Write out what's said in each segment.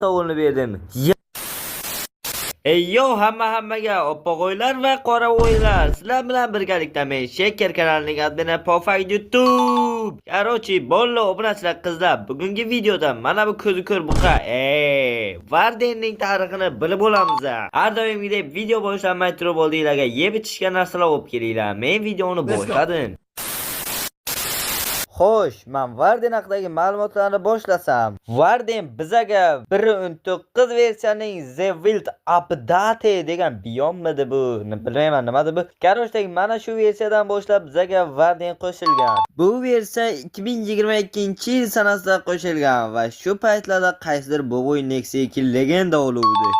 Savunni berdim. Ey yo hammaga oppo'g'oylar va qora o'yinlar. Sizlar bilan birgalikda men Sheker kanalining admini Pofay YouTube. Qarochi, bollo obunachilar qizlar, bugungi videoda mana bu ko'zi ko'r buqa, Vardenning tarixini bilib olamiz. Har doimgidek video boshlanmay turib oldinglarga yeb ichishga narsalar olib kelinglar. Men videoni boshladim. Xo'sh, men Varden haqidagi ma'lumotlarni boshlasam. Varden bizaga 1.9 versiyaning The Wild Update degan biyommidi bu? Bilmayman nimadi bu. Qaroshdagi mana shu versiyadan boshlab bizaga Varden qo'shilgan. Bu versiya 2022-yil sanasida qo'shilgan va shu paytlarda qaysidir Boboy Nexia 2 legenda oluvdi.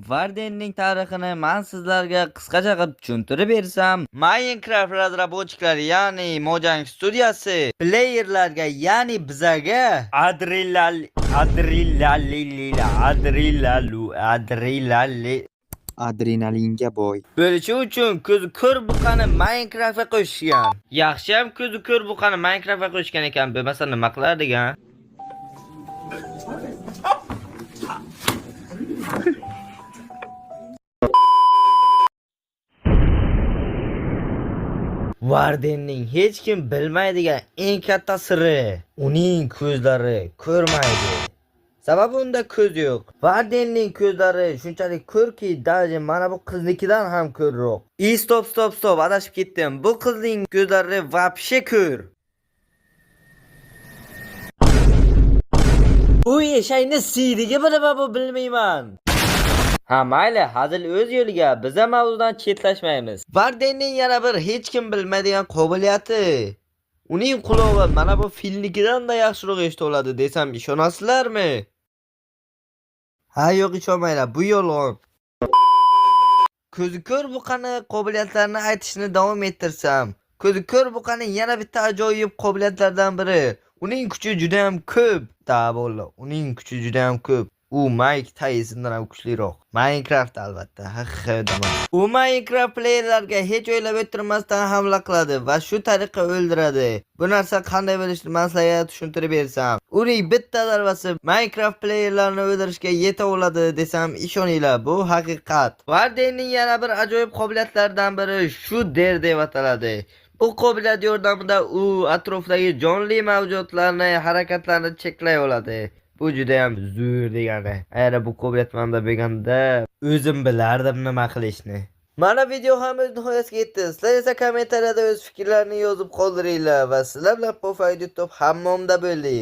Vardenning tarixini men sizlarga qisqacha qilib tushuntirib bersam, Minecraft razraботчиклari, ya'ni Mojang studiyasi playerlarga, ya'ni bizaga adrenalinga boy bo'lishi uchun ko'zi ko'r buqani Minecraftga qo'shishgan. Yaxshiyam ko'zi ko'r buqani Minecraftga qo'shgan ekan, bo'lmasa nima qilardigan? Vardenning hech kim bilmaydigan eng katta siri, uning ko'zlari ko'rmaydi. Sababi unda ko'z yo'q. Vardenning ko'zlari shunchalik ko'rki, даже mana bu qiznikidan ham ko'rroq. Stop, adashib ketdim. Bu qizning ko'zlari vapshe ko'r. Bu eshakni siyligi nima bu bilmayman. Ha mayli, hazil o'z yo'liga, biz ham mavzudan chetlashmaymiz. Vardenning yana bir hech kim bilmaydigan qobiliyati. Uning qulog'i mana bu filnikidan da yaxshiroq eshita oladi desam ishonasizlarmi? Ha yo'q, ishonmanglar, bu yolg'on. Ko'zi ko'r buqani qobiliyatlarini aytishni davom ettirsam, ko'zi ko'r buqaning yana bitta ajoyib qobiliyatlaridan biri, uning kuchi juda ham ko'p. Uning kuchi juda ham ko'p. U Mike Tysondan ham kuchliroq. Minecraft albatta. U Minecraft playerlarga hech o'ylab o'tirmasdan hamla qiladi va shu tariqa o'ldiradi. Bu narsa qanday bo'lishini men sizlarga tushuntirib bersam, uning bitta zarbasi Minecraft playerlarni o'ldirishga yeta oladi desam ishoninglar, bu haqiqat. Vardenning yana bir ajoyib qobiliyatlaridan biri shu der deb ataladi. Bu qobiliyat yordamida u atrofdagi jonli mavjudotlarni harakatlarini cheklay oladi. Bu juda ham zo'r degani. Agar bu qobiliyat menda bo'lganda, o'zim bilardim nima qilishni. Mana video ham o'z nihoyasiga yetdi. Sizlar esa kommentariyada o'z fikrlarini yozib qoldiringlar va sizlar bilan Pofay YouTube hammomda bo'ldi.